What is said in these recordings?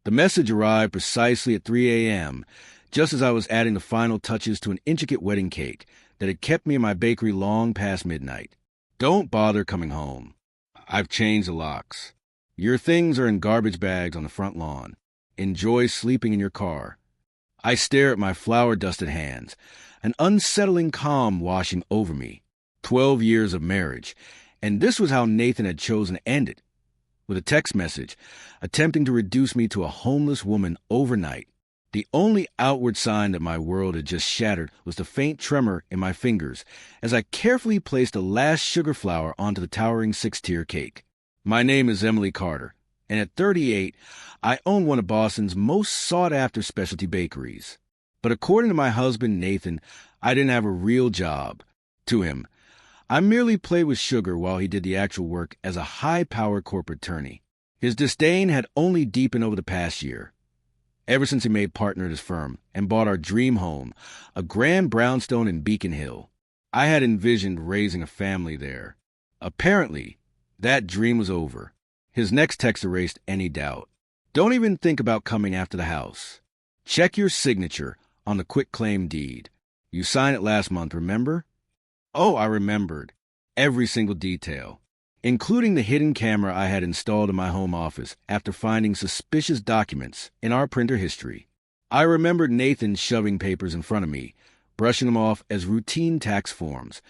The message arrived precisely at 3 a.m., just as I was adding the final touches to an intricate wedding cake that had kept me in my bakery long past midnight. Don't bother coming home. I've changed the locks. Your things are in garbage bags on the front lawn. Enjoy sleeping in your car. I stare at my flour-dusted hands, an unsettling calm washing over me. 12 years of marriage, and this was how Nathan had chosen to end it, with a text message attempting to reduce me to a homeless woman overnight. The only outward sign that my world had just shattered was the faint tremor in my fingers as I carefully placed the last sugar flour onto the towering 6-tier cake. My name is Emily Carter, and at 38, I own one of Boston's most sought-after specialty bakeries. But according to my husband, Nathan, I didn't have a real job. To him, I merely played with sugar while he did the actual work as a high-powered corporate attorney. His disdain had only deepened over the past year, ever since he made partner at his firm and bought our dream home, a grand brownstone in Beacon Hill. I had envisioned raising a family there. Apparently, that dream was over. His next text erased any doubt. Don't even think about coming after the house. Check your signature on the quitclaim deed. You signed it last month, remember? Oh, I remembered. Every single detail, including the hidden camera I had installed in my home office after finding suspicious documents in our printer history. I remembered Nathan shoving papers in front of me, brushing them off as routine tax forms,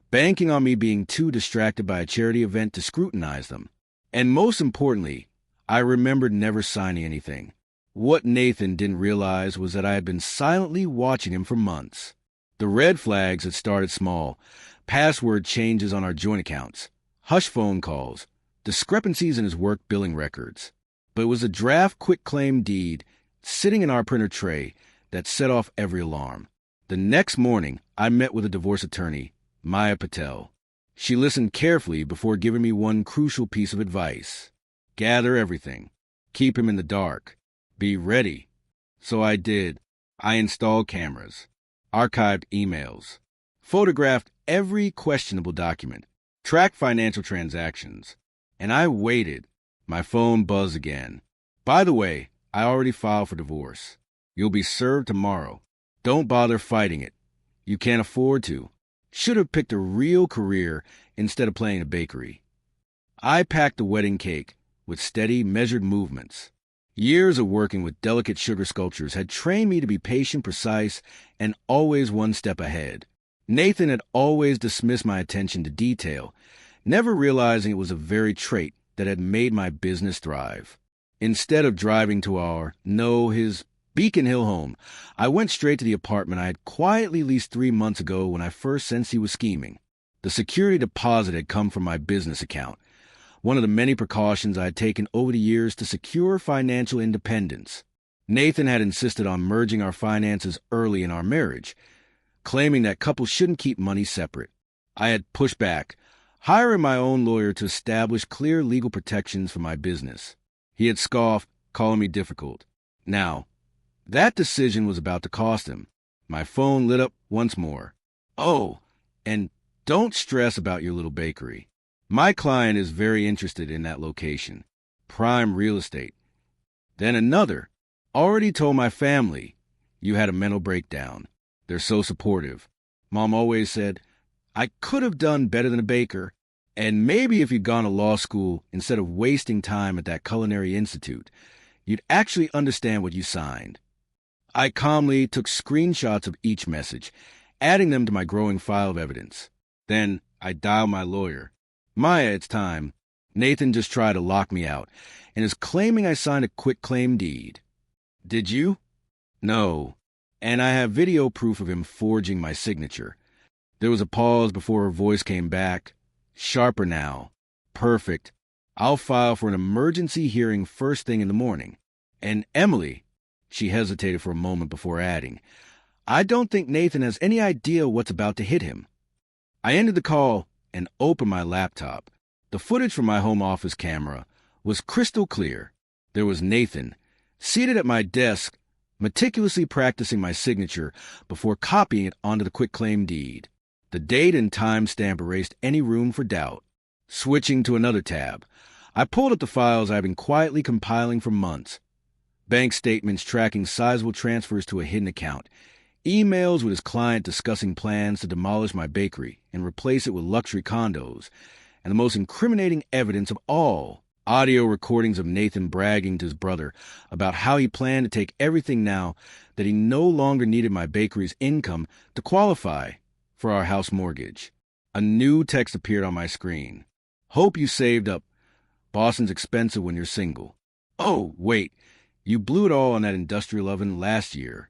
banking on me being too distracted by a charity event to scrutinize them. And most importantly, I remembered never signing anything. What Nathan didn't realize was that I had been silently watching him for months. The red flags had started small: password changes on our joint accounts, hush phone calls, discrepancies in his work billing records. But it was a draft quitclaim deed sitting in our printer tray that set off every alarm. The next morning, I met with a divorce attorney, Maya Patel. She listened carefully before giving me one crucial piece of advice. Gather everything. Keep him in the dark. Be ready. So I did. I installed cameras, archived emails, photographed every questionable document, tracked financial transactions, and I waited. My phone buzzed again. By the way, I already filed for divorce. You'll be served tomorrow. Don't bother fighting it. You can't afford to. Should have picked a real career instead of playing a bakery. I packed the wedding cake with steady, measured movements. Years of working with delicate sugar sculptures had trained me to be patient, precise, and always one step ahead. Nathan had always dismissed my attention to detail, never realizing it was a very trait that had made my business thrive. Instead of driving to his Beacon Hill home, I went straight to the apartment I had quietly leased 3 months ago when I first sensed he was scheming. The security deposit had come from my business account, one of the many precautions I had taken over the years to secure financial independence. Nathan had insisted on merging our finances early in our marriage, claiming that couples shouldn't keep money separate. I had pushed back, hiring my own lawyer to establish clear legal protections for my business. He had scoffed, calling me difficult. Now, that decision was about to cost him. My phone lit up once more. Oh, and don't stress about your little bakery. My client is very interested in that location. Prime real estate. Then another. Already told my family you had a mental breakdown. They're so supportive. Mom always said, I could have done better than a baker, and maybe if you'd gone to law school instead of wasting time at that culinary institute, you'd actually understand what you signed. I calmly took screenshots of each message, adding them to my growing file of evidence. Then I dialed my lawyer. Maya, it's time. Nathan just tried to lock me out and is claiming I signed a quitclaim deed. Did you? No. And I have video proof of him forging my signature. There was a pause before her voice came back. Sharper now. Perfect. I'll file for an emergency hearing first thing in the morning. And Emily, she hesitated for a moment before adding, I don't think Nathan has any idea what's about to hit him. I ended the call and opened my laptop. The footage from my home office camera was crystal clear. There was Nathan, seated at my desk, meticulously practicing my signature before copying it onto the quitclaim deed. The date and time stamp erased any room for doubt. Switching to another tab, I pulled up the files I had been quietly compiling for months. Bank statements tracking sizable transfers to a hidden account, emails with his client discussing plans to demolish my bakery and replace it with luxury condos, and the most incriminating evidence of all, audio recordings of Nathan bragging to his brother about how he planned to take everything now that he no longer needed my bakery's income to qualify for our house mortgage. A new text appeared on my screen. Hope you saved up. Boston's expensive when you're single. Oh, wait. You blew it all on that industrial oven last year.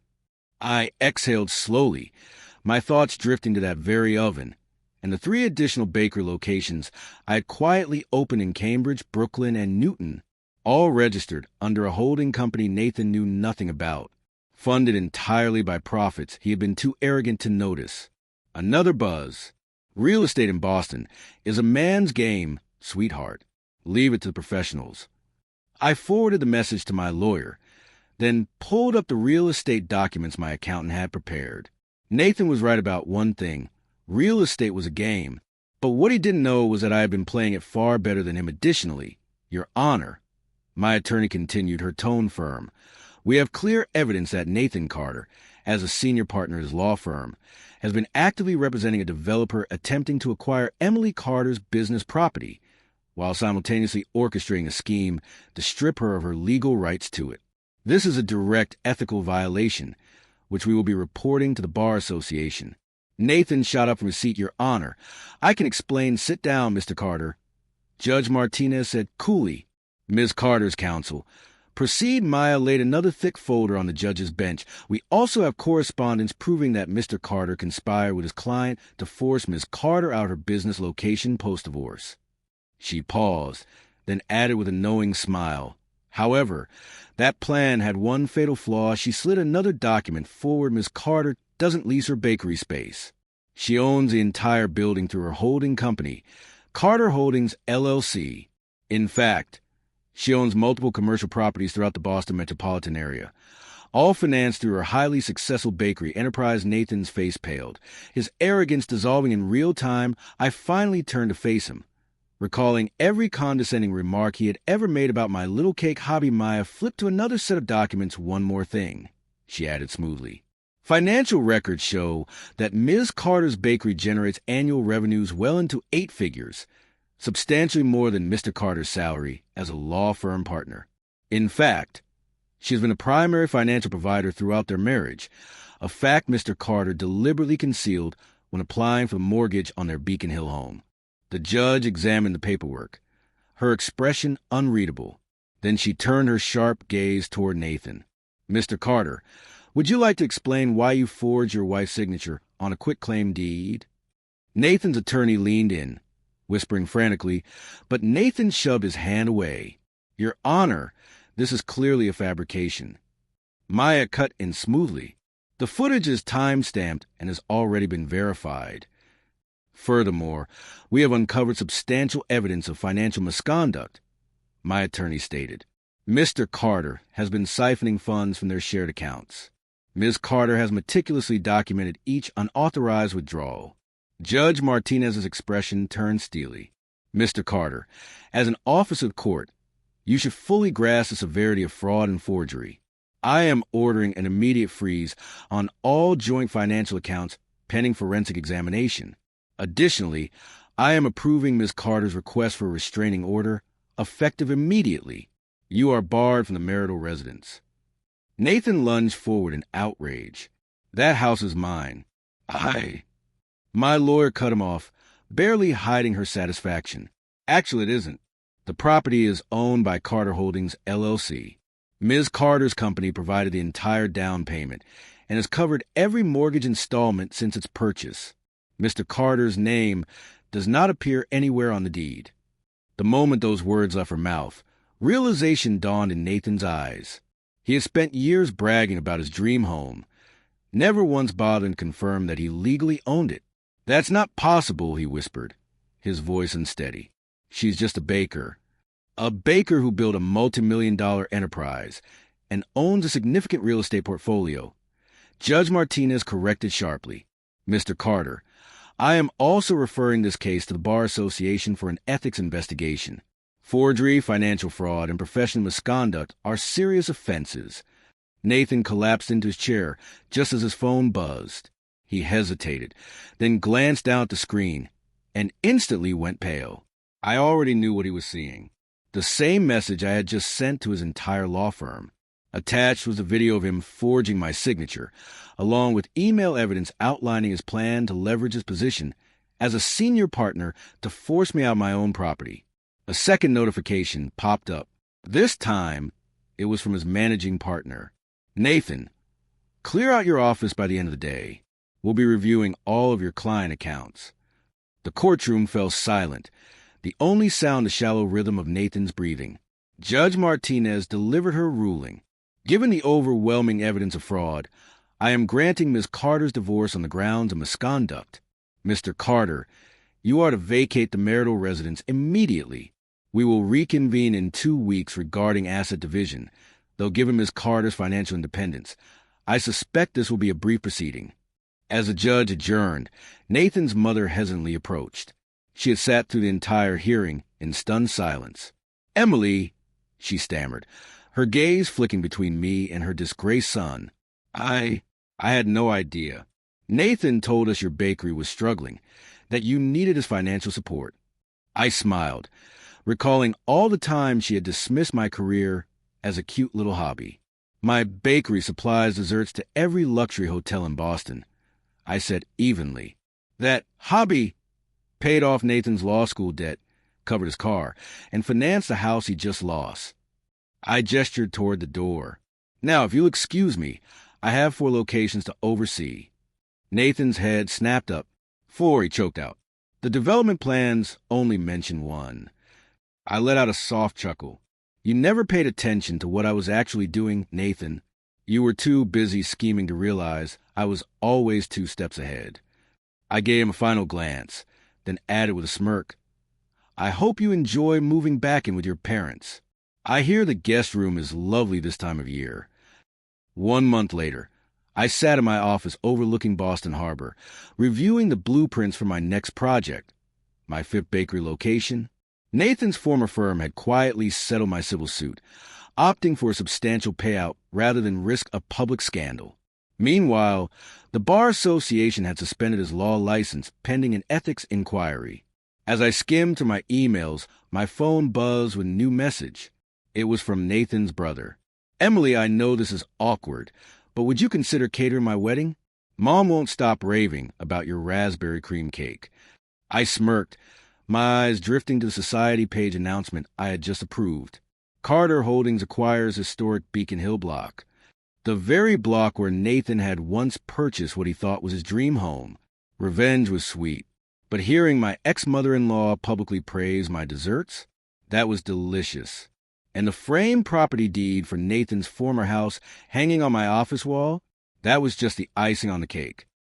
I exhaled slowly, my thoughts drifting to that very oven, and the 3 additional bakery locations I had quietly opened in Cambridge, Brooklyn, and Newton, all registered under a holding company Nathan knew nothing about, funded entirely by profits he had been too arrogant to notice. Another buzz. Real estate in Boston is a man's game, sweetheart. Leave it to the professionals. I forwarded the message to my lawyer, then pulled up the real estate documents my accountant had prepared. Nathan was right about one thing. Real estate was a game, but what he didn't know was that I had been playing it far better than him. Additionally, Your Honor, my attorney continued, her tone firm, we have clear evidence that Nathan Carter, as a senior partner at his law firm, has been actively representing a developer attempting to acquire Emily Carter's business property, while simultaneously orchestrating a scheme to strip her of her legal rights to it. This is a direct ethical violation, which we will be reporting to the Bar Association. Nathan shot up from his seat. Your Honor, I can explain. Sit down, Mr. Carter. Judge Martinez said coolly. Ms. Carter's counsel. Proceed. Maya laid another thick folder on the judge's bench. We also have correspondence proving that Mr. Carter conspired with his client to force Ms. Carter out her business location post-divorce. She paused, then added with a knowing smile. However, that plan had one fatal flaw. She slid another document forward. Ms. Carter doesn't lease her bakery space. She owns the entire building through her holding company, Carter Holdings, LLC. In fact, she owns multiple commercial properties throughout the Boston metropolitan area, all financed through her highly successful bakery enterprise. Nathan's face paled, his arrogance dissolving in real time. I finally turned to face him. Recalling every condescending remark he had ever made about my little cake hobby, Maya flipped to another set of documents. One more thing, she added smoothly. Financial records show that Ms. Carter's bakery generates annual revenues well into 8 figures, substantially more than Mr. Carter's salary as a law firm partner. In fact, she has been a primary financial provider throughout their marriage, a fact Mr. Carter deliberately concealed when applying for the mortgage on their Beacon Hill home. The judge examined the paperwork, her expression unreadable. Then she turned her sharp gaze toward Nathan. Mr. Carter, would you like to explain why you forged your wife's signature on a quitclaim deed? Nathan's attorney leaned in, whispering frantically, but Nathan shoved his hand away. Your Honor, this is clearly a fabrication. Maya cut in smoothly. The footage is time-stamped and has already been verified. Furthermore, we have uncovered substantial evidence of financial misconduct, my attorney stated. Mr. Carter has been siphoning funds from their shared accounts. Ms. Carter has meticulously documented each unauthorized withdrawal. Judge Martinez's expression turned steely. Mr. Carter, as an officer of the court, you should fully grasp the severity of fraud and forgery. I am ordering an immediate freeze on all joint financial accounts pending forensic examination. Additionally, I am approving Ms. Carter's request for a restraining order, effective immediately. You are barred from the marital residence. Nathan lunged forward in outrage. That house is mine. My lawyer cut him off, barely hiding her satisfaction. Actually, it isn't. The property is owned by Carter Holdings, LLC. Ms. Carter's company provided the entire down payment and has covered every mortgage installment since its purchase. Mr. Carter's name does not appear anywhere on the deed. The moment those words left her mouth, realization dawned in Nathan's eyes. He had spent years bragging about his dream home, never once bothering to confirm that he legally owned it. That's not possible, he whispered, his voice unsteady. She's just a baker. A baker who built a multi-million-dollar enterprise and owns a significant real estate portfolio. Judge Martinez corrected sharply. Mr. Carter, I am also referring this case to the Bar Association for an ethics investigation. Forgery, financial fraud, and professional misconduct are serious offenses. Nathan collapsed into his chair just as his phone buzzed. He hesitated, then glanced down at the screen, and instantly went pale. I already knew what he was seeing. The same message I had just sent to his entire law firm. Attached was a video of him forging my signature, along with email evidence outlining his plan to leverage his position as a senior partner to force me out of my own property. A second notification popped up. This time, it was from his managing partner. Nathan, clear out your office by the end of the day. We'll be reviewing all of your client accounts. The courtroom fell silent, the only sound the shallow rhythm of Nathan's breathing. Judge Martinez delivered her ruling. Given the overwhelming evidence of fraud, I am granting Ms. Carter's divorce on the grounds of misconduct. Mr. Carter, you are to vacate the marital residence immediately. We will reconvene in 2 weeks regarding asset division, though given Ms. Carter's financial independence, I suspect this will be a brief proceeding. As the judge adjourned, Nathan's mother hesitantly approached. She had sat through the entire hearing in stunned silence. "Emily," she stammered, her gaze flicking between me and her disgraced son. I had no idea. Nathan told us your bakery was struggling, that you needed his financial support. I smiled, recalling all the times she had dismissed my career as a cute little hobby. My bakery supplies desserts to every luxury hotel in Boston. I said evenly. That hobby paid off Nathan's law school debt, covered his car, and financed the house he just lost. I gestured toward the door. Now, if you'll excuse me, I have 4 locations to oversee. Nathan's head snapped up. 4, he choked out. The development plans only mention 1. I let out a soft chuckle. You never paid attention to what I was actually doing, Nathan. You were too busy scheming to realize I was always 2 steps ahead. I gave him a final glance, then added with a smirk, I hope you enjoy moving back in with your parents. I hear the guest room is lovely this time of year. 1 month later, I sat in my office overlooking Boston Harbor, reviewing the blueprints for my next project, my 5th bakery location. Nathan's former firm had quietly settled my civil suit, opting for a substantial payout rather than risk a public scandal. Meanwhile, the Bar Association had suspended his law license pending an ethics inquiry. As I skimmed through my emails, my phone buzzed with a new message. It was from Nathan's brother. Emily, I know this is awkward, but would you consider catering my wedding? Mom won't stop raving about your raspberry cream cake. I smirked, my eyes drifting to the society page announcement I had just approved. Carter Holdings acquires historic Beacon Hill block. The very block where Nathan had once purchased what he thought was his dream home. Revenge was sweet, but hearing my ex-mother-in-law publicly praise my desserts, that was delicious. And the framed property deed for Nathan's former house hanging on my office wall, that was just the icing on the cake.